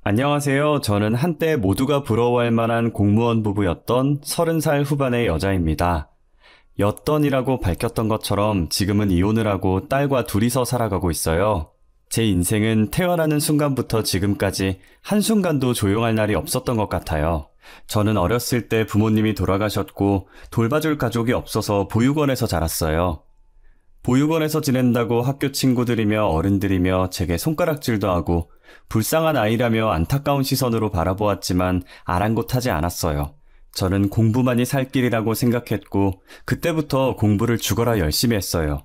안녕하세요. 저는 한때 모두가 부러워할 만한 공무원 부부였던 30살 후반의 여자입니다. 였던이라고 밝혔던 것처럼 지금은 이혼을 하고 딸과 둘이서 살아가고 있어요. 제 인생은 태어나는 순간부터 지금까지 한순간도 조용할 날이 없었던 것 같아요. 저는 어렸을 때 부모님이 돌아가셨고 돌봐줄 가족이 없어서 보육원에서 자랐어요. 보육원에서 지낸다고 학교 친구들이며 어른들이며 제게 손가락질도 하고 불쌍한 아이라며 안타까운 시선으로 바라보았지만 아랑곳하지 않았어요. 저는 공부만이 살 길이라고 생각했고 그때부터 공부를 죽어라 열심히 했어요.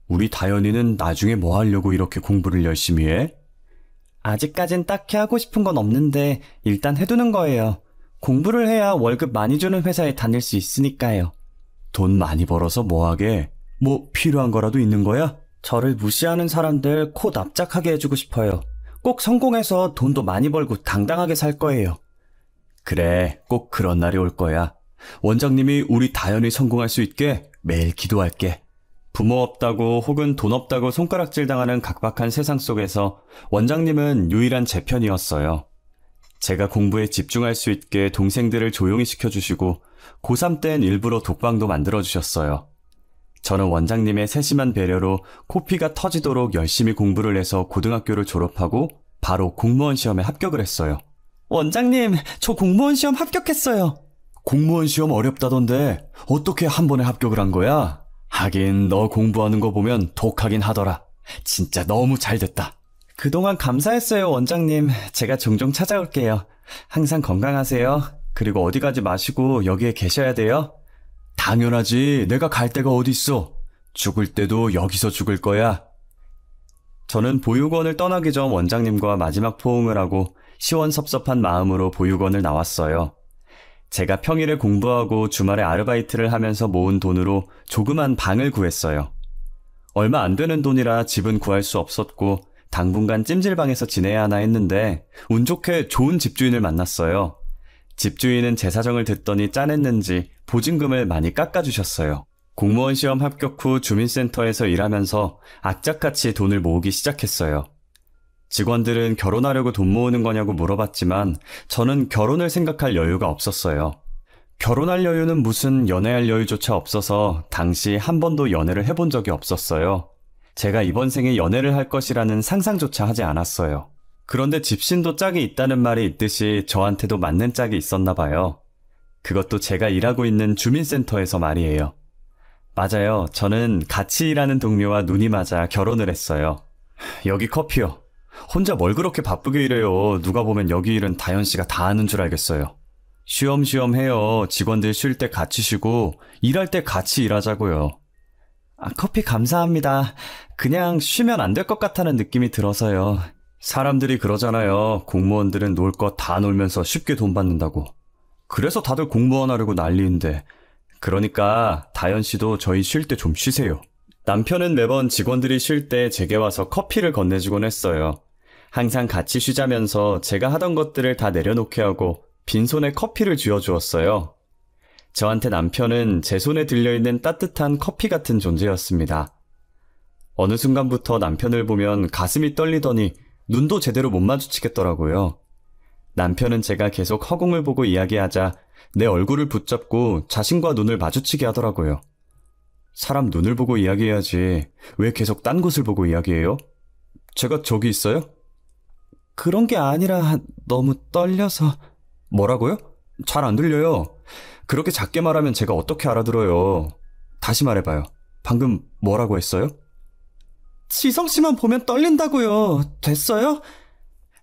우리 다현이는 나중에 뭐 하려고 이렇게 공부를 열심히 해? 아직까진 딱히 하고 싶은 건 없는데 일단 해두는 거예요. 공부를 해야 월급 많이 주는 회사에 다닐 수 있으니까요. 돈 많이 벌어서 뭐 하게? 뭐 필요한 거라도 있는 거야? 저를 무시하는 사람들 코 납작하게 해주고 싶어요. 꼭 성공해서 돈도 많이 벌고 당당하게 살 거예요. 그래, 꼭 그런 날이 올 거야. 원장님이 우리 다현이 성공할 수 있게 매일 기도할게. 부모 없다고 혹은 돈 없다고 손가락질 당하는 각박한 세상 속에서 원장님은 유일한 제 편이었어요. 제가 공부에 집중할 수 있게 동생들을 조용히 시켜주시고 고3 땐 일부러 독방도 만들어주셨어요. 저는 원장님의 세심한 배려로 코피가 터지도록 열심히 공부를 해서 고등학교를 졸업하고 바로 공무원 시험에 합격을 했어요. 원장님, 저 공무원 시험 합격했어요. 공무원 시험 어렵다던데 어떻게 한 번에 합격을 한 거야? 하긴 너 공부하는 거 보면 독하긴 하더라. 진짜 너무 잘 됐다. 그동안 감사했어요, 원장님. 제가 종종 찾아올게요. 항상 건강하세요. 그리고 어디 가지 마시고 여기에 계셔야 돼요. 당연하지. 내가 갈 데가 어딨어. 죽을 때도 여기서 죽을 거야. 저는 보육원을 떠나기 전 원장님과 마지막 포옹을 하고 시원섭섭한 마음으로 보육원을 나왔어요. 제가 평일에 공부하고 주말에 아르바이트를 하면서 모은 돈으로 조그만 방을 구했어요. 얼마 안 되는 돈이라 집은 구할 수 없었고 당분간 찜질방에서 지내야 하나 했는데 운 좋게 좋은 집주인을 만났어요. 집주인은 제 사정을 듣더니 짠했는지 보증금을 많이 깎아주셨어요. 공무원 시험 합격 후 주민센터에서 일하면서 악착같이 돈을 모으기 시작했어요. 직원들은 결혼하려고 돈 모으는 거냐고 물어봤지만 저는 결혼을 생각할 여유가 없었어요. 결혼할 여유는 무슨 연애할 여유조차 없어서 당시 한 번도 연애를 해본 적이 없었어요. 제가 이번 생에 연애를 할 것이라는 상상조차 하지 않았어요. 그런데 집신도 짝이 있다는 말이 있듯이 저한테도 맞는 짝이 있었나 봐요. 그것도 제가 일하고 있는 주민센터에서 말이에요. 맞아요. 저는 같이 일하는 동료와 눈이 맞아 결혼을 했어요. 여기 커피요. 혼자 뭘 그렇게 바쁘게 일해요. 누가 보면 여기 일은 다현 씨가 다 하는 줄 알겠어요. 쉬엄쉬엄 해요. 직원들 쉴 때 같이 쉬고 일할 때 같이 일하자고요. 커피 감사합니다. 그냥 쉬면 안 될 것 같다는 느낌이 들어서요. 사람들이 그러잖아요. 공무원들은 놀 거 다 놀면서 쉽게 돈 받는다고. 그래서 다들 공무원 하려고 난리인데. 그러니까 다현 씨도 저희 쉴 때 좀 쉬세요. 남편은 매번 직원들이 쉴 때 제게 와서 커피를 건네주곤 했어요. 항상 같이 쉬자면서 제가 하던 것들을 다 내려놓게 하고 빈손에 커피를 쥐어주었어요. 저한테 남편은 제 손에 들려있는 따뜻한 커피 같은 존재였습니다. 어느 순간부터 남편을 보면 가슴이 떨리더니 눈도 제대로 못 마주치겠더라고요. 남편은 제가 계속 허공을 보고 이야기하자 내 얼굴을 붙잡고 자신과 눈을 마주치게 하더라고요. 사람 눈을 보고 이야기해야지 왜 계속 딴 곳을 보고 이야기해요? 제가 저기 있어요? 그런 게 아니라 너무 떨려서... 뭐라고요? 잘 안 들려요. 그렇게 작게 말하면 제가 어떻게 알아들어요. 다시 말해봐요. 방금 뭐라고 했어요? 지성씨만 보면 떨린다고요. 됐어요?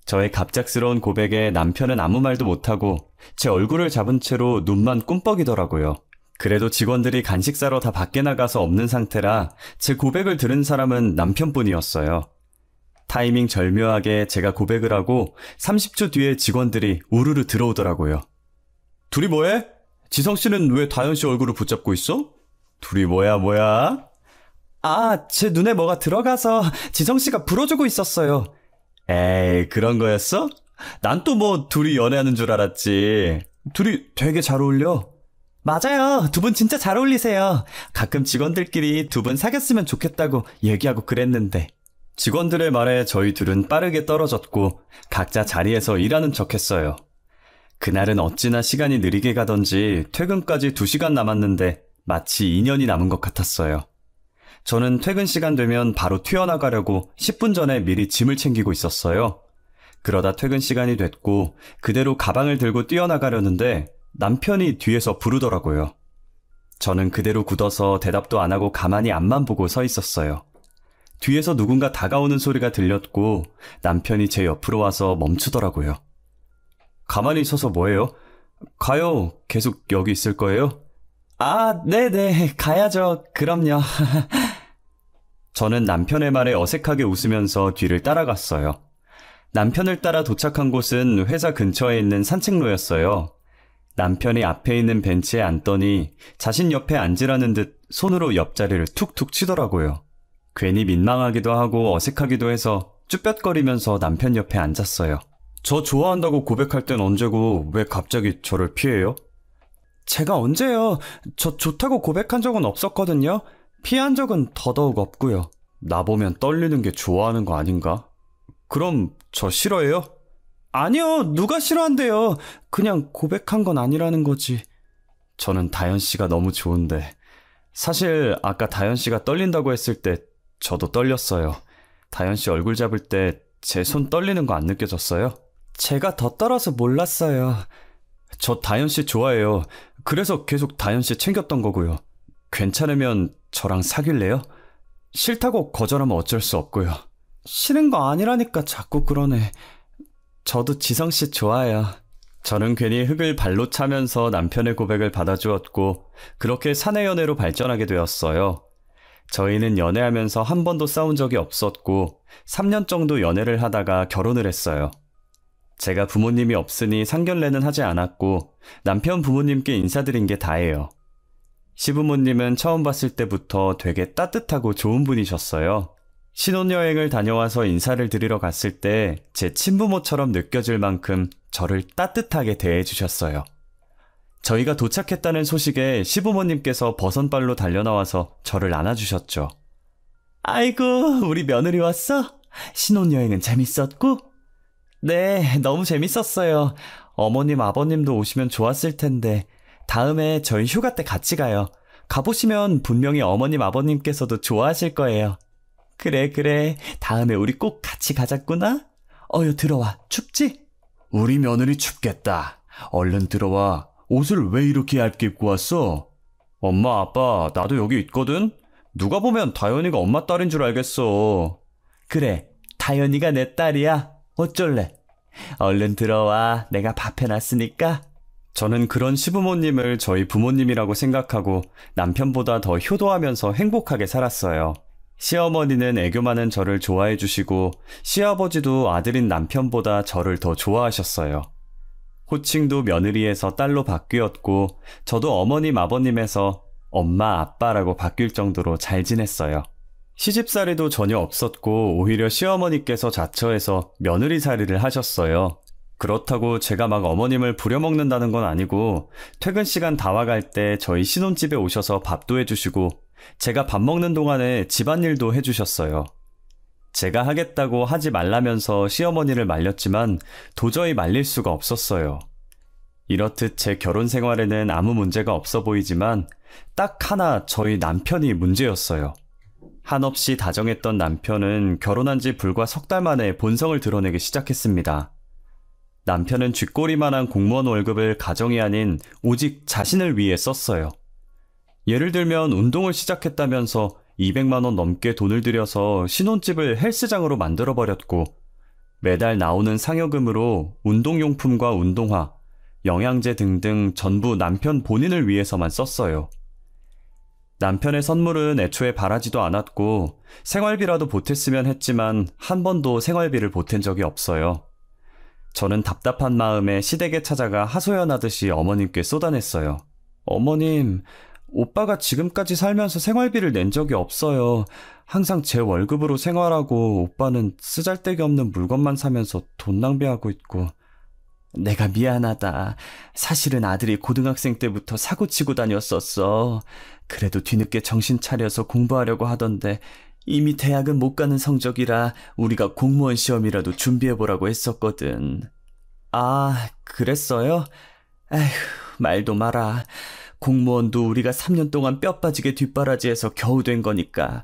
저의 갑작스러운 고백에 남편은 아무 말도 못하고 제 얼굴을 잡은 채로 눈만 꿈뻑이더라고요. 그래도 직원들이 간식 사러 다 밖에 나가서 없는 상태라 제 고백을 들은 사람은 남편뿐이었어요. 타이밍 절묘하게 제가 고백을 하고 30초 뒤에 직원들이 우르르 들어오더라고요. 둘이 뭐해? 지성씨는 왜 다현씨 얼굴을 붙잡고 있어? 둘이 뭐야? 제 눈에 뭐가 들어가서 지성씨가 불어주고 있었어요. 에이, 그런 거였어? 난 또 뭐 둘이 연애하는 줄 알았지. 둘이 되게 잘 어울려. 맞아요. 두 분 진짜 잘 어울리세요. 가끔 직원들끼리 두 분 사귀었으면 좋겠다고 얘기하고 그랬는데. 직원들의 말에 저희 둘은 빠르게 떨어졌고 각자 자리에서 일하는 척했어요. 그날은 어찌나 시간이 느리게 가던지 퇴근까지 2시간 남았는데 마치 2년이 남은 것 같았어요. 저는 퇴근 시간 되면 바로 튀어나가려고 10분 전에 미리 짐을 챙기고 있었어요. 그러다 퇴근 시간이 됐고 그대로 가방을 들고 뛰어나가려는데 남편이 뒤에서 부르더라고요. 저는 그대로 굳어서 대답도 안 하고 가만히 앞만 보고 서 있었어요. 뒤에서 누군가 다가오는 소리가 들렸고 남편이 제 옆으로 와서 멈추더라고요. 가만히 서서 뭐해요? 가요. 계속 여기 있을 거예요? 아, 네네. 가야죠. 그럼요. 저는 남편의 말에 어색하게 웃으면서 뒤를 따라갔어요. 남편을 따라 도착한 곳은 회사 근처에 있는 산책로였어요. 남편이 앞에 있는 벤치에 앉더니 자신 옆에 앉으라는 듯 손으로 옆자리를 툭툭 치더라고요. 괜히 민망하기도 하고 어색하기도 해서 쭈뼛거리면서 남편 옆에 앉았어요. 저 좋아한다고 고백할 땐 언제고 왜 갑자기 저를 피해요? 제가 언제요? 저 좋다고 고백한 적은 없었거든요. 피한 적은 더더욱 없고요. 나보면 떨리는 게 좋아하는 거 아닌가? 그럼 저 싫어해요? 아니요, 누가 싫어한대요. 그냥 고백한 건 아니라는 거지. 저는 다현 씨가 너무 좋은데. 사실 아까 다현 씨가 떨린다고 했을 때 저도 떨렸어요. 다현 씨 얼굴 잡을 때 제 손 떨리는 거 안 느껴졌어요? 제가 더 떨어서 몰랐어요. 저 다현 씨 좋아해요. 그래서 계속 다현 씨 챙겼던 거고요. 괜찮으면 저랑 사귈래요? 싫다고 거절하면 어쩔 수 없고요. 싫은 거 아니라니까 자꾸 그러네. 저도 지성 씨 좋아해요. 저는 괜히 흙을 발로 차면서 남편의 고백을 받아주었고 그렇게 사내 연애로 발전하게 되었어요. 저희는 연애하면서 한 번도 싸운 적이 없었고 3년 정도 연애를 하다가 결혼을 했어요. 제가 부모님이 없으니 상견례는 하지 않았고 남편 부모님께 인사드린 게 다예요. 시부모님은 처음 봤을 때부터 되게 따뜻하고 좋은 분이셨어요. 신혼여행을 다녀와서 인사를 드리러 갔을 때 제 친부모처럼 느껴질 만큼 저를 따뜻하게 대해주셨어요. 저희가 도착했다는 소식에 시부모님께서 버선발로 달려나와서 저를 안아주셨죠. 아이고, 우리 며느리 왔어? 신혼여행은 재밌었고? 네, 너무 재밌었어요. 어머님, 아버님도 오시면 좋았을 텐데 다음에 저희 휴가 때 같이 가요. 가보시면 분명히 어머님, 아버님께서도 좋아하실 거예요. 그래. 다음에 우리 꼭 같이 가자꾸나? 어여 들어와. 춥지? 우리 며느리 춥겠다. 얼른 들어와. 옷을 왜 이렇게 얇게 입고 왔어? 엄마, 아빠, 나도 여기 있거든? 누가 보면 다현이가 엄마 딸인 줄 알겠어. 그래, 다현이가 내 딸이야. 어쩔래? 얼른 들어와. 내가 밥 해놨으니까. 저는 그런 시부모님을 저희 부모님이라고 생각하고 남편보다 더 효도하면서 행복하게 살았어요. 시어머니는 애교 많은 저를 좋아해 주시고 시아버지도 아들인 남편보다 저를 더 좋아하셨어요. 호칭도 며느리에서 딸로 바뀌었고 저도 어머님 아버님에서 엄마 아빠라고 바뀔 정도로 잘 지냈어요. 시집살이도 전혀 없었고 오히려 시어머니께서 자처해서 며느리살이를 하셨어요. 그렇다고 제가 막 어머님을 부려먹는다는 건 아니고 퇴근 시간 다 와갈 때 저희 신혼집에 오셔서 밥도 해주시고 제가 밥 먹는 동안에 집안일도 해주셨어요. 제가 하겠다고 하지 말라면서 시어머니를 말렸지만 도저히 말릴 수가 없었어요. 이렇듯 제 결혼 생활에는 아무 문제가 없어 보이지만 딱 하나 저희 남편이 문제였어요. 한없이 다정했던 남편은 결혼한 지 불과 3달 만에 본성을 드러내기 시작했습니다. 남편은 쥐꼬리만한 공무원 월급을 가정이 아닌 오직 자신을 위해 썼어요. 예를 들면 운동을 시작했다면서 200만 원 넘게 돈을 들여서 신혼집을 헬스장으로 만들어버렸고 매달 나오는 상여금으로 운동용품과 운동화, 영양제 등등 전부 남편 본인을 위해서만 썼어요. 남편의 선물은 애초에 바라지도 않았고 생활비라도 보탰으면 했지만 한 번도 생활비를 보탠 적이 없어요. 저는 답답한 마음에 시댁에 찾아가 하소연하듯이 어머님께 쏟아냈어요. 어머님, 오빠가 지금까지 살면서 생활비를 낸 적이 없어요. 항상 제 월급으로 생활하고 오빠는 쓰잘데기 없는 물건만 사면서 돈 낭비하고 있고. 내가 미안하다. 사실은 아들이 고등학생 때부터 사고치고 다녔었어. 그래도 뒤늦게 정신 차려서 공부하려고 하던데 이미 대학은 못 가는 성적이라 우리가 공무원 시험이라도 준비해보라고 했었거든. 아, 그랬어요? 에휴, 말도 마라. 공무원도 우리가 3년 동안 뼈 빠지게 뒷바라지해서 겨우 된 거니까.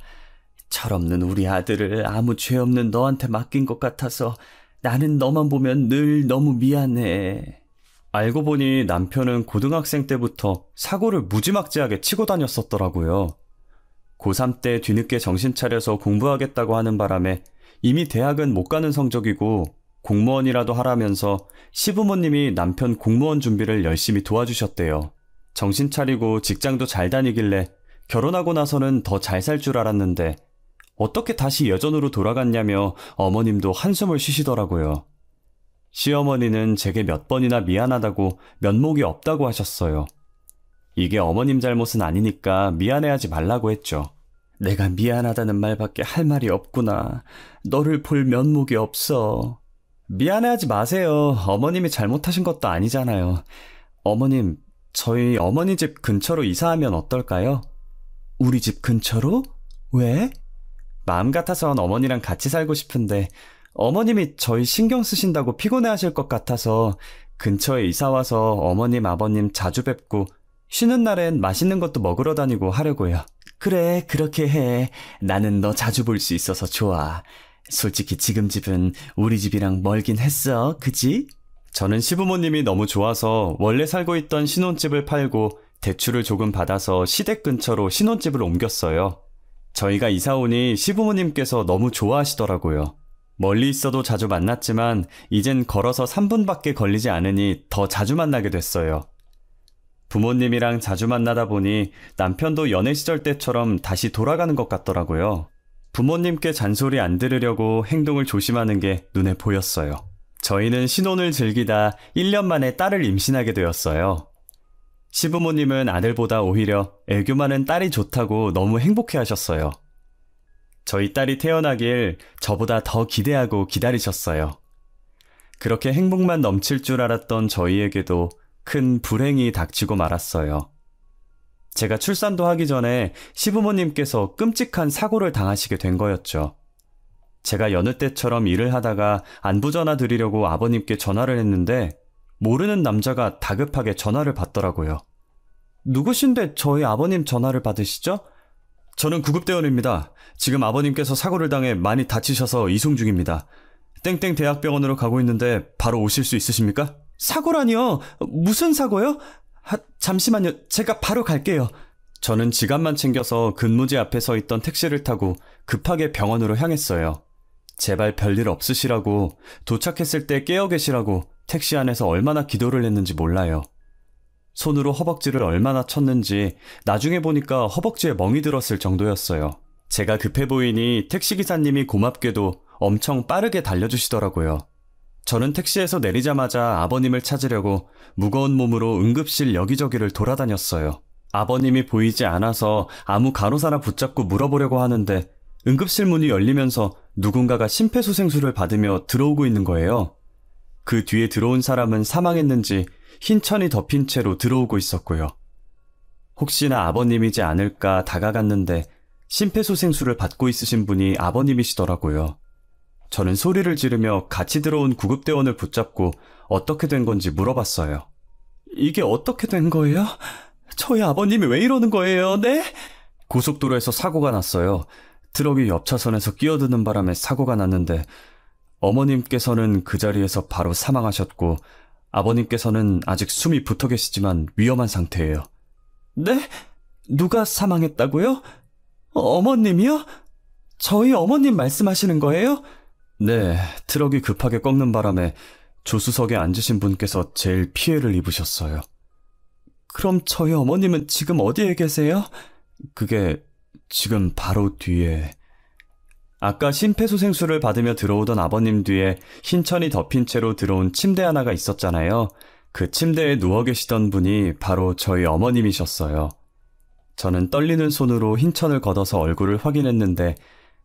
철없는 우리 아들을 아무 죄 없는 너한테 맡긴 것 같아서 나는 너만 보면 늘 너무 미안해. 알고 보니 남편은 고등학생 때부터 사고를 무지막지하게 치고 다녔었더라고요. 고3 때 뒤늦게 정신 차려서 공부하겠다고 하는 바람에 이미 대학은 못 가는 성적이고 공무원이라도 하라면서 시부모님이 남편 공무원 준비를 열심히 도와주셨대요. 정신 차리고 직장도 잘 다니길래 결혼하고 나서는 더 잘 살 줄 알았는데 어떻게 다시 예전으로 돌아갔냐며 어머님도 한숨을 쉬시더라고요. 시어머니는 제게 몇 번이나 미안하다고 면목이 없다고 하셨어요. 이게 어머님 잘못은 아니니까 미안해하지 말라고 했죠. 내가 미안하다는 말밖에 할 말이 없구나. 너를 볼 면목이 없어. 미안해하지 마세요. 어머님이 잘못하신 것도 아니잖아요. 어머님, 저희 어머니 집 근처로 이사하면 어떨까요? 우리 집 근처로? 왜? 마음 같아선 어머니랑 같이 살고 싶은데 어머님이 저희 신경 쓰신다고 피곤해하실 것 같아서 근처에 이사와서 어머님, 아버님 자주 뵙고 쉬는 날엔 맛있는 것도 먹으러 다니고 하려고요. 그래, 그렇게 해. 나는 너 자주 볼 수 있어서 좋아. 솔직히 지금 집은 우리 집이랑 멀긴 했어, 그지? 저는 시부모님이 너무 좋아서 원래 살고 있던 신혼집을 팔고 대출을 조금 받아서 시댁 근처로 신혼집을 옮겼어요. 저희가 이사 오니 시부모님께서 너무 좋아하시더라고요. 멀리 있어도 자주 만났지만 이젠 걸어서 3분밖에 걸리지 않으니 더 자주 만나게 됐어요. 부모님이랑 자주 만나다 보니 남편도 연애 시절 때처럼 다시 돌아가는 것 같더라고요. 부모님께 잔소리 안 들으려고 행동을 조심하는 게 눈에 보였어요. 저희는 신혼을 즐기다 1년 만에 딸을 임신하게 되었어요. 시부모님은 아들보다 오히려 애교 많은 딸이 좋다고 너무 행복해 하셨어요. 저희 딸이 태어나길 저보다 더 기대하고 기다리셨어요. 그렇게 행복만 넘칠 줄 알았던 저희에게도 큰 불행이 닥치고 말았어요. 제가 출산도 하기 전에 시부모님께서 끔찍한 사고를 당하시게 된 거였죠. 제가 여느 때처럼 일을 하다가 안부 전화 드리려고 아버님께 전화를 했는데 모르는 남자가 다급하게 전화를 받더라고요. 누구신데 저희 아버님 전화를 받으시죠? 저는 구급대원입니다. 지금 아버님께서 사고를 당해 많이 다치셔서 이송 중입니다. 땡땡 대학병원으로 가고 있는데 바로 오실 수 있으십니까? 사고라니요? 무슨 사고요? 잠시만요. 제가 바로 갈게요. 저는 지갑만 챙겨서 근무지 앞에 서 있던 택시를 타고 급하게 병원으로 향했어요. 제발 별일 없으시라고, 도착했을 때 깨어 계시라고 택시 안에서 얼마나 기도를 했는지 몰라요. 손으로 허벅지를 얼마나 쳤는지 나중에 보니까 허벅지에 멍이 들었을 정도였어요. 제가 급해 보이니 택시기사님이 고맙게도 엄청 빠르게 달려주시더라고요. 저는 택시에서 내리자마자 아버님을 찾으려고 무거운 몸으로 응급실 여기저기를 돌아다녔어요. 아버님이 보이지 않아서 아무 간호사나 붙잡고 물어보려고 하는데 응급실 문이 열리면서 누군가가 심폐소생술을 받으며 들어오고 있는 거예요. 그 뒤에 들어온 사람은 사망했는지 흰 천이 덮인 채로 들어오고 있었고요. 혹시나 아버님이지 않을까 다가갔는데 심폐소생술을 받고 있으신 분이 아버님이시더라고요. 저는 소리를 지르며 같이 들어온 구급대원을 붙잡고 어떻게 된 건지 물어봤어요. 이게 어떻게 된 거예요? 저희 아버님이 왜 이러는 거예요? 네? 고속도로에서 사고가 났어요. 트럭이 옆 차선에서 끼어드는 바람에 사고가 났는데 어머님께서는 그 자리에서 바로 사망하셨고 아버님께서는 아직 숨이 붙어 계시지만 위험한 상태예요. 네? 누가 사망했다고요? 어머님이요? 저희 어머님 말씀하시는 거예요? 네, 트럭이 급하게 꺾는 바람에 조수석에 앉으신 분께서 제일 피해를 입으셨어요. 그럼 저희 어머님은 지금 어디에 계세요? 그게 지금 바로 뒤에... 아까 심폐소생술을 받으며 들어오던 아버님 뒤에 흰천이 덮인 채로 들어온 침대 하나가 있었잖아요. 그 침대에 누워 계시던 분이 바로 저희 어머님이셨어요. 저는 떨리는 손으로 흰천을 걷어서 얼굴을 확인했는데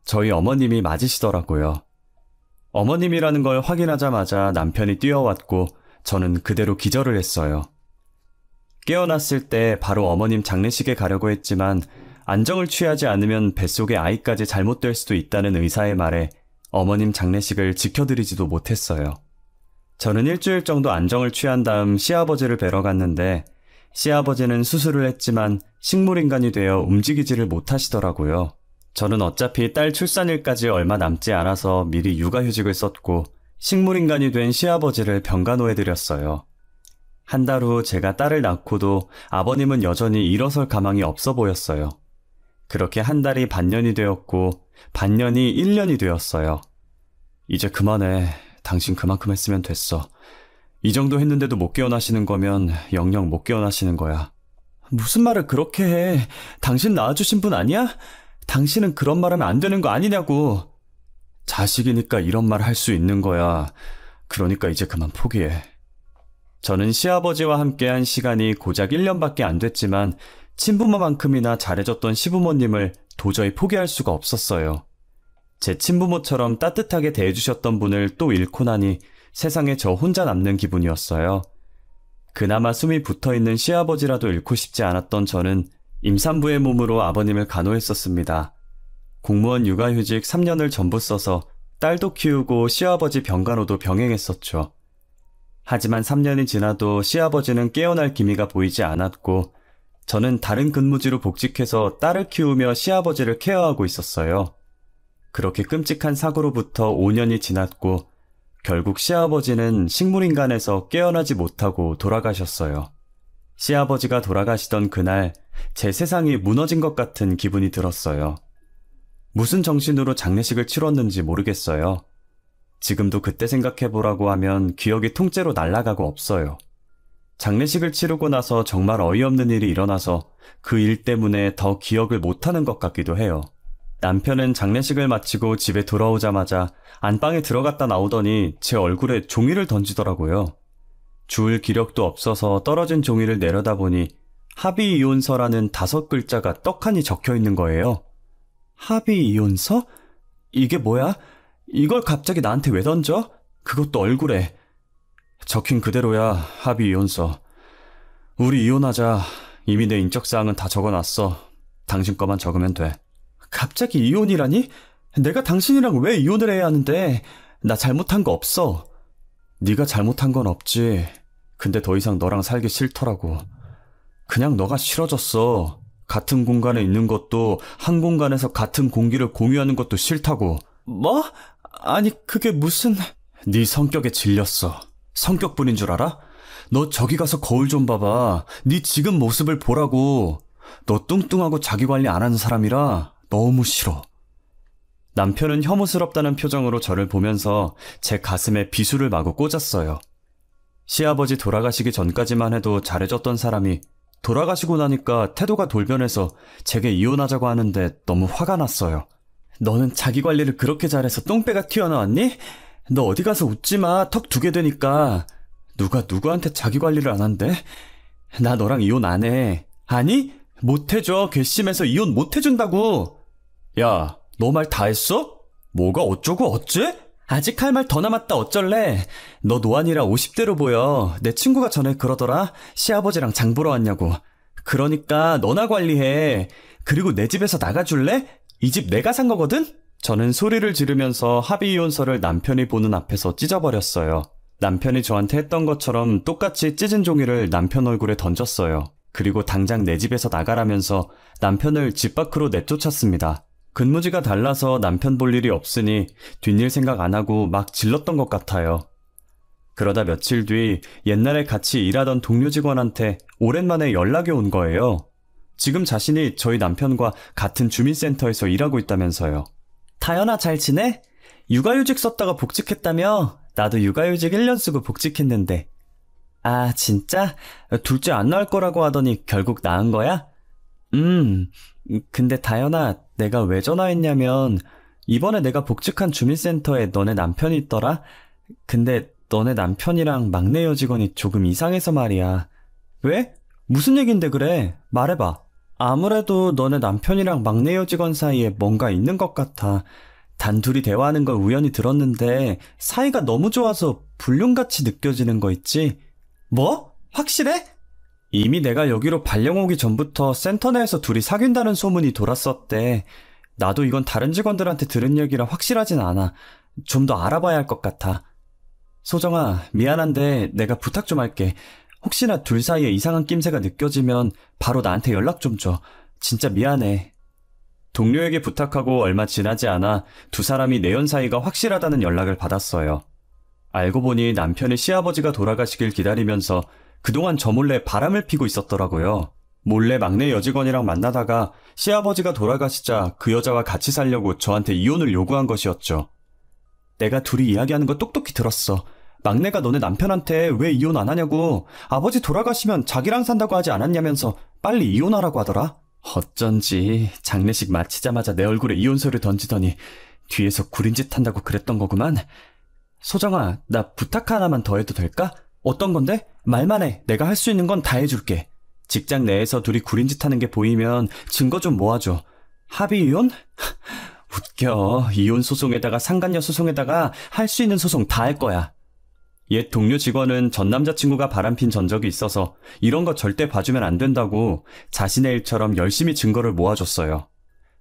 저희 어머님이 맞으시더라고요. 어머님이라는 걸 확인하자마자 남편이 뛰어왔고 저는 그대로 기절을 했어요. 깨어났을 때 바로 어머님 장례식에 가려고 했지만 안정을 취하지 않으면 뱃속의 아이까지 잘못될 수도 있다는 의사의 말에 어머님 장례식을 지켜드리지도 못했어요. 저는 일주일 정도 안정을 취한 다음 시아버지를 뵈러 갔는데 시아버지는 수술을 했지만 식물인간이 되어 움직이지를 못하시더라고요. 저는 어차피 딸 출산일까지 얼마 남지 않아서 미리 육아휴직을 썼고 식물인간이 된 시아버지를 병간호해드렸어요. 한 달 후 제가 딸을 낳고도 아버님은 여전히 일어설 가망이 없어 보였어요. 그렇게 한 달이 반년이 되었고 반년이 1년이 되었어요. 이제 그만해. 당신 그만큼 했으면 됐어. 이 정도 했는데도 못 깨어나시는 거면 영영 못 깨어나시는 거야. 무슨 말을 그렇게 해. 당신 낳아주신 분 아니야? 당신은 그런 말 하면 안 되는 거 아니냐고. 자식이니까 이런 말 할 수 있는 거야. 그러니까 이제 그만 포기해. 저는 시아버지와 함께한 시간이 고작 1년밖에 안 됐지만 친부모만큼이나 잘해줬던 시부모님을 도저히 포기할 수가 없었어요. 제 친부모처럼 따뜻하게 대해주셨던 분을 또 잃고 나니 세상에 저 혼자 남는 기분이었어요. 그나마 숨이 붙어있는 시아버지라도 잃고 싶지 않았던 저는 임산부의 몸으로 아버님을 간호했었습니다. 공무원 육아휴직 3년을 전부 써서 딸도 키우고 시아버지 병간호도 병행했었죠. 하지만 3년이 지나도 시아버지는 깨어날 기미가 보이지 않았고 저는 다른 근무지로 복직해서 딸을 키우며 시아버지를 케어하고 있었어요. 그렇게 끔찍한 사고로부터 5년이 지났고 결국 시아버지는 식물인간에서 깨어나지 못하고 돌아가셨어요. 시아버지가 돌아가시던 그날 제 세상이 무너진 것 같은 기분이 들었어요. 무슨 정신으로 장례식을 치렀는지 모르겠어요. 지금도 그때 생각해보라고 하면 기억이 통째로 날아가고 없어요. 장례식을 치르고 나서 정말 어이없는 일이 일어나서 그 일 때문에 더 기억을 못하는 것 같기도 해요. 남편은 장례식을 마치고 집에 돌아오자마자 안방에 들어갔다 나오더니 제 얼굴에 종이를 던지더라고요. 주울 기력도 없어서 떨어진 종이를 내려다보니 합의이혼서라는 5글자가 떡하니 적혀있는 거예요. 합의이혼서? 이게 뭐야? 이걸 갑자기 나한테 왜 던져? 그것도 얼굴에. 적힌 그대로야, 합의이혼서. 우리 이혼하자. 이미 내 인적사항은 다 적어놨어. 당신 거만 적으면 돼. 갑자기 이혼이라니? 내가 당신이랑 왜 이혼을 해야 하는데? 나 잘못한 거 없어. 네가 잘못한 건 없지. 근데 더 이상 너랑 살기 싫더라고. 그냥 너가 싫어졌어. 같은 공간에 있는 것도 한 공간에서 같은 공기를 공유하는 것도 싫다고. 뭐? 아니 그게 무슨... 네 성격에 질렸어. 성격뿐인 줄 알아? 너 저기 가서 거울 좀 봐봐. 네 지금 모습을 보라고. 너 뚱뚱하고 자기관리 안 하는 사람이라 너무 싫어. 남편은 혐오스럽다는 표정으로 저를 보면서 제 가슴에 비수를 마구 꽂았어요. 시아버지 돌아가시기 전까지만 해도 잘해줬던 사람이 돌아가시고 나니까 태도가 돌변해서 제게 이혼하자고 하는데 너무 화가 났어요. 너는 자기 관리를 그렇게 잘해서 똥배가 튀어나왔니? 너 어디 가서 웃지 마. 턱 두게 되니까. 누가 누구한테 자기 관리를 안 한대? 나 너랑 이혼 안 해. 아니? 못 해줘. 괘씸해서 이혼 못 해준다고. 야, 너 말 다 했어? 뭐가 어쩌고 어째? 아직 할 말 더 남았다 어쩔래? 너 노안이라 50대로 보여. 내 친구가 전에 그러더라. 시아버지랑 장 보러 왔냐고. 그러니까 너나 관리해. 그리고 내 집에서 나가줄래? 이 집 내가 산 거거든? 저는 소리를 지르면서 합의이혼서를 남편이 보는 앞에서 찢어버렸어요. 남편이 저한테 했던 것처럼 똑같이 찢은 종이를 남편 얼굴에 던졌어요. 그리고 당장 내 집에서 나가라면서 남편을 집 밖으로 내쫓았습니다. 근무지가 달라서 남편 볼 일이 없으니 뒷일 생각 안 하고 막 질렀던 것 같아요. 그러다 며칠 뒤 옛날에 같이 일하던 동료 직원한테 오랜만에 연락이 온 거예요. 지금 자신이 저희 남편과 같은 주민센터에서 일하고 있다면서요. 다현아 잘 지내? 육아휴직 썼다가 복직했다며? 나도 육아휴직 1년 쓰고 복직했는데. 아 진짜? 둘째 안 낳을 거라고 하더니 결국 낳은 거야? 근데 다현아 내가 왜 전화했냐면 이번에 내가 복직한 주민센터에 너네 남편이 있더라? 근데 너네 남편이랑 막내 여직원이 조금 이상해서 말이야. 왜? 무슨 얘긴데 그래? 말해봐. 아무래도 너네 남편이랑 막내 여직원 사이에 뭔가 있는 것 같아. 단둘이 대화하는 걸 우연히 들었는데 사이가 너무 좋아서 불륜같이 느껴지는 거 있지? 뭐? 확실해? 이미 내가 여기로 발령 오기 전부터 센터 내에서 둘이 사귄다는 소문이 돌았었대. 나도 이건 다른 직원들한테 들은 얘기라 확실하진 않아. 좀 더 알아봐야 할 것 같아. 소정아, 미안한데 내가 부탁 좀 할게. 혹시나 둘 사이에 이상한 낌새가 느껴지면 바로 나한테 연락 좀 줘. 진짜 미안해. 동료에게 부탁하고 얼마 지나지 않아 두 사람이 내연 사이가 확실하다는 연락을 받았어요. 알고 보니 남편의 시아버지가 돌아가시길 기다리면서 그동안 저 몰래 바람을 피고 있었더라고요. 몰래 막내 여직원이랑 만나다가 시아버지가 돌아가시자 그 여자와 같이 살려고 저한테 이혼을 요구한 것이었죠. 내가 둘이 이야기하는 거 똑똑히 들었어. 막내가 너네 남편한테 왜 이혼 안 하냐고, 아버지 돌아가시면 자기랑 산다고 하지 않았냐면서 빨리 이혼하라고 하더라. 어쩐지 장례식 마치자마자 내 얼굴에 이혼서를 던지더니 뒤에서 구린짓 한다고 그랬던 거구만. 소정아, 나 부탁 하나만 더 해도 될까? 어떤 건데? 말만 해. 내가 할 수 있는 건 다 해줄게. 직장 내에서 둘이 구린짓 하는 게 보이면 증거 좀 모아줘. 합의 이혼? 웃겨. 이혼 소송에다가 상간녀 소송에다가 할 수 있는 소송 다 할 거야. 옛 동료 직원은 전 남자친구가 바람핀 전적이 있어서 이런 거 절대 봐주면 안 된다고 자신의 일처럼 열심히 증거를 모아줬어요.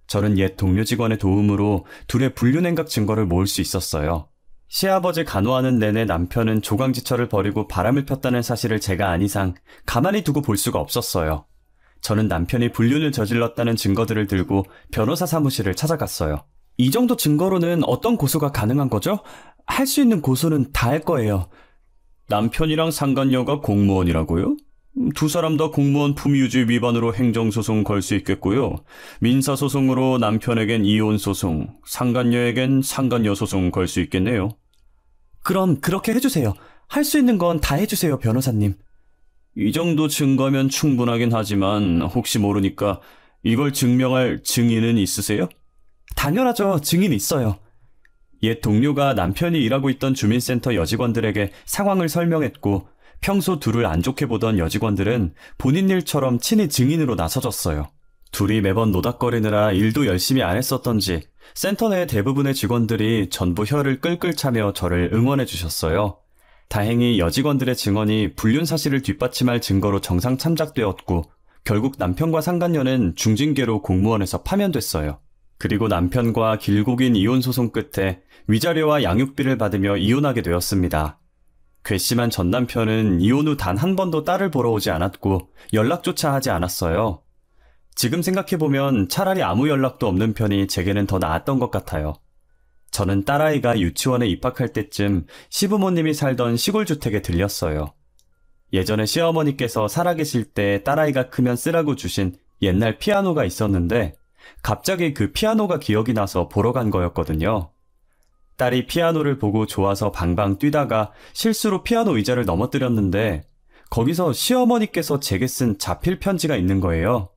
저는 옛 동료 직원의 도움으로 둘의 불륜행각 증거를 모을 수 있었어요. 시아버지 간호하는 내내 남편은 조강지처를 버리고 바람을 폈다는 사실을 제가 안 이상 가만히 두고 볼 수가 없었어요. 저는 남편이 불륜을 저질렀다는 증거들을 들고 변호사 사무실을 찾아갔어요. 이 정도 증거로는 어떤 고소가 가능한 거죠? 할 수 있는 고소는 다 할 거예요. 남편이랑 상간녀가 공무원이라고요? 두 사람 다 공무원 품위유지 위반으로 행정소송 걸 수 있겠고요. 민사소송으로 남편에겐 이혼소송, 상간녀에겐 상간녀 소송 걸 수 있겠네요. 그럼 그렇게 해주세요. 할 수 있는 건 다 해주세요, 변호사님. 이 정도 증거면 충분하긴 하지만 혹시 모르니까 이걸 증명할 증인은 있으세요? 당연하죠. 증인 있어요. 옛 동료가 남편이 일하고 있던 주민센터 여직원들에게 상황을 설명했고 평소 둘을 안 좋게 보던 여직원들은 본인 일처럼 친히 증인으로 나서줬어요. 둘이 매번 노닥거리느라 일도 열심히 안 했었던지 센터 내 대부분의 직원들이 전부 혀를 끌끌 차며 저를 응원해 주셨어요. 다행히 여직원들의 증언이 불륜 사실을 뒷받침할 증거로 정상 참작되었고 결국 남편과 상간녀는 중징계로 공무원에서 파면됐어요. 그리고 남편과 길고 긴 이혼 소송 끝에 위자료와 양육비를 받으며 이혼하게 되었습니다. 괘씸한 전 남편은 이혼 후 단 한 번도 딸을 보러 오지 않았고 연락조차 하지 않았어요. 지금 생각해보면 차라리 아무 연락도 없는 편이 제게는 더 나았던 것 같아요. 저는 딸아이가 유치원에 입학할 때쯤 시부모님이 살던 시골주택에 들렸어요. 예전에 시어머니께서 살아계실 때 딸아이가 크면 쓰라고 주신 옛날 피아노가 있었는데 갑자기 그 피아노가 기억이 나서 보러 간 거였거든요. 딸이 피아노를 보고 좋아서 방방 뛰다가 실수로 피아노 의자를 넘어뜨렸는데 거기서 시어머니께서 제게 쓴 자필 편지가 있는 거예요.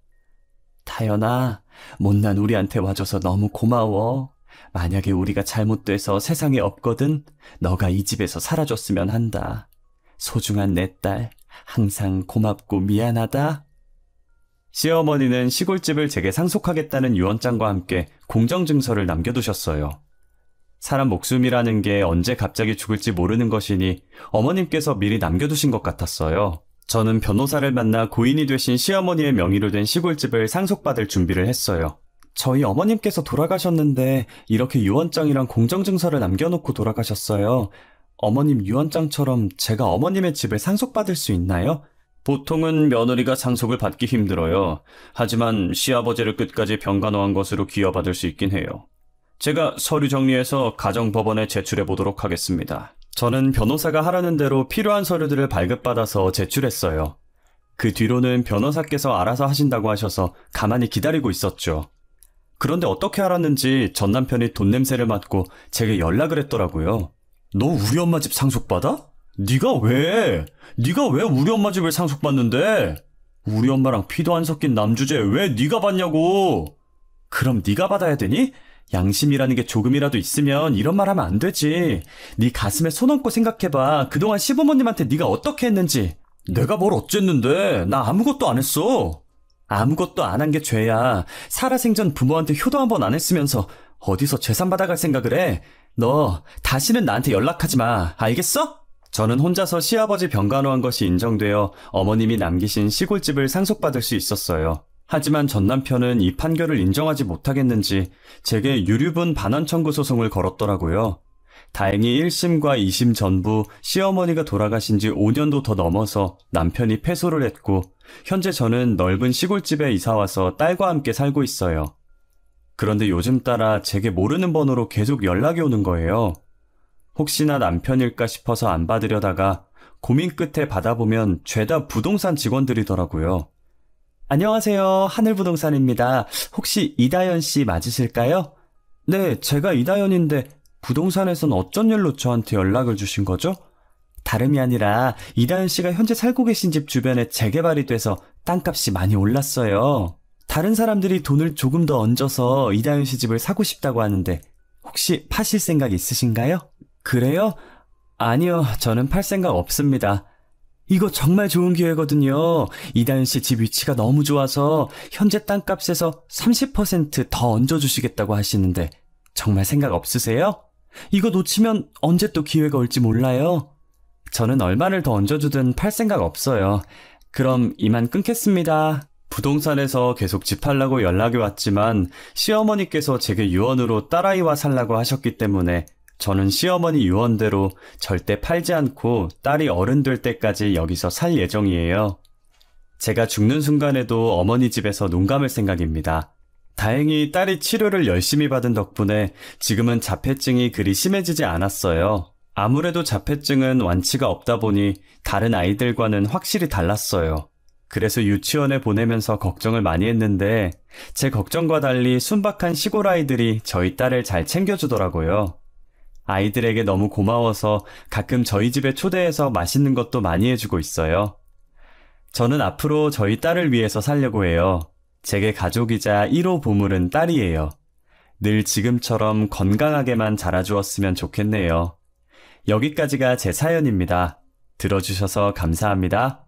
타연아, 못난 우리한테 와줘서 너무 고마워. 만약에 우리가 잘못돼서 세상에 없거든 너가 이 집에서 살아줬으면 한다. 소중한 내 딸, 항상 고맙고 미안하다. 시어머니는 시골집을 제게 상속하겠다는 유언장과 함께 공정증서를 남겨두셨어요. 사람 목숨이라는 게 언제 갑자기 죽을지 모르는 것이니 어머님께서 미리 남겨두신 것 같았어요. 저는 변호사를 만나 고인이 되신 시어머니의 명의로 된 시골집을 상속받을 준비를 했어요. 저희 어머님께서 돌아가셨는데 이렇게 유언장이랑 공정증서를 남겨놓고 돌아가셨어요. 어머님 유언장처럼 제가 어머님의 집을 상속받을 수 있나요? 보통은 며느리가 상속을 받기 힘들어요. 하지만 시아버지를 끝까지 병간호한 것으로 기여받을 수 있긴 해요. 제가 서류 정리해서 가정법원에 제출해 보도록 하겠습니다. 저는 변호사가 하라는 대로 필요한 서류들을 발급받아서 제출했어요. 그 뒤로는 변호사께서 알아서 하신다고 하셔서 가만히 기다리고 있었죠. 그런데 어떻게 알았는지 전 남편이 돈 냄새를 맡고 제게 연락을 했더라고요. 너 우리 엄마 집 상속받아? 네가 왜 우리 엄마 집을 상속받는데? 우리 엄마랑 피도 안 섞인 남주제 왜 네가 받냐고. 그럼 네가 받아야 되니? 양심이라는 게 조금이라도 있으면 이런 말 하면 안 되지. 네 가슴에 손 얹고 생각해봐. 그동안 시부모님한테 네가 어떻게 했는지. 내가 뭘 어쨌는데. 나 아무것도 안 했어. 아무것도 안 한 게 죄야. 살아생전 부모한테 효도 한 번 안 했으면서 어디서 재산 받아갈 생각을 해. 너 다시는 나한테 연락하지 마. 알겠어? 저는 혼자서 시아버지 병간호한 것이 인정되어 어머님이 남기신 시골집을 상속받을 수 있었어요. 하지만 전 남편은 이 판결을 인정하지 못하겠는지 제게 유류분 반환 청구 소송을 걸었더라고요. 다행히 1심과 2심 전부 시어머니가 돌아가신 지 5년도 더 넘어서 남편이 패소를 했고 현재 저는 넓은 시골집에 이사와서 딸과 함께 살고 있어요. 그런데 요즘 따라 제게 모르는 번호로 계속 연락이 오는 거예요. 혹시나 남편일까 싶어서 안 받으려다가 고민 끝에 받아보면 죄다 부동산 직원들이더라고요. 안녕하세요. 하늘부동산입니다. 혹시 이다연 씨 맞으실까요? 네, 제가 이다연인데 부동산에선 어쩐 일로 저한테 연락을 주신 거죠? 다름이 아니라 이다연 씨가 현재 살고 계신 집 주변에 재개발이 돼서 땅값이 많이 올랐어요. 다른 사람들이 돈을 조금 더 얹어서 이다연 씨 집을 사고 싶다고 하는데 혹시 파실 생각 있으신가요? 그래요? 아니요, 저는 팔 생각 없습니다. 이거 정말 좋은 기회거든요. 이다연 씨 집 위치가 너무 좋아서 현재 땅값에서 30% 더 얹어주시겠다고 하시는데 정말 생각 없으세요? 이거 놓치면 언제 또 기회가 올지 몰라요. 저는 얼마를 더 얹어주든 팔 생각 없어요. 그럼 이만 끊겠습니다. 부동산에서 계속 집 팔라고 연락이 왔지만 시어머니께서 제게 유언으로 딸아이와 살라고 하셨기 때문에 저는 시어머니 유언대로 절대 팔지 않고 딸이 어른 될 때까지 여기서 살 예정이에요. 제가 죽는 순간에도 어머니 집에서 눈 감을 생각입니다. 다행히 딸이 치료를 열심히 받은 덕분에 지금은 자폐증이 그리 심해지지 않았어요. 아무래도 자폐증은 완치가 없다 보니 다른 아이들과는 확실히 달랐어요. 그래서 유치원에 보내면서 걱정을 많이 했는데 제 걱정과 달리 순박한 시골 아이들이 저희 딸을 잘 챙겨주더라고요. 아이들에게 너무 고마워서 가끔 저희 집에 초대해서 맛있는 것도 많이 해주고 있어요. 저는 앞으로 저희 딸을 위해서 살려고 해요. 제게 가족이자 1호 보물은 딸이에요. 늘 지금처럼 건강하게만 자라주었으면 좋겠네요. 여기까지가 제 사연입니다. 들어주셔서 감사합니다.